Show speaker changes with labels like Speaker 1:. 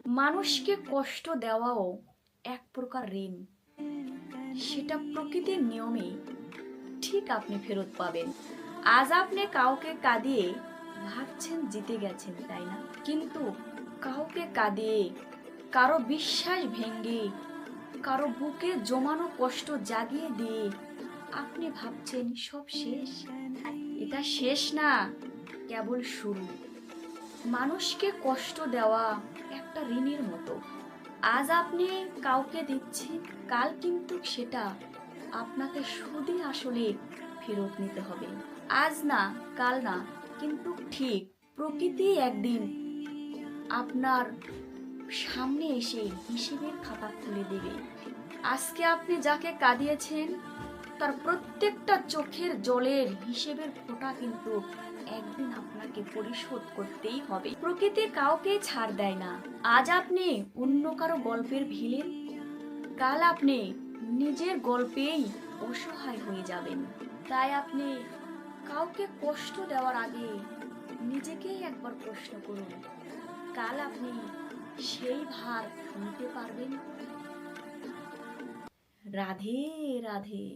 Speaker 1: মানুষকে কষ্ট দেওয়াও এক প্রকার ঋণ, সেটা প্রকৃতির নিয়মে ঠিক আপনি ফেরত পাবেন। আজ আপনি কাউকে কাঁদিয়ে ভাবছেন জিতে গেছেন, তাই না? কিন্তু কাউকে কাঁদিয়ে, কারো বিশ্বাস ভেঙে, কারো বুকে জমানো কষ্ট জাগিয়ে দিয়ে আপনি ভাবছেন সব শেষ। এটা শেষ না, কেবল শুরু। মানুষকে কষ্ট দেওয়া একটা ঋণের মতো। আজ আপনি কাউকে দিচ্ছেন, কাল কিন্তু সেটা আপনাকে সুদে আসলে ফেরত নিতে হবে। আজ না, কাল না, কিন্তু ঠিক প্রকৃতি একদিন আপনার সামনে এসে হিসেবের খাতা খুলে দেবে। আজকে আপনি যাকে কাঁদিয়েছেন তার প্রত্যেকটা চোখের জলের হিসেবের ফোঁটা কিন্তু একদিন আপনাকে পরিশোধ করতেই হবে। প্রকৃতি কাউকে ছাড় দেয় না। আজ আপনি অন্য কারো গল্পের ভিলেন, কাল আপনি নিজের গল্পেই অসহায় হয়ে যাবেন। তাই আপনি কাউকে কষ্ট দেওয়ার আগে নিজেকেই একবার প্রশ্ন করুন, কাল আপনি সেই ভার নিতে পারবেন? রাধে রাধে।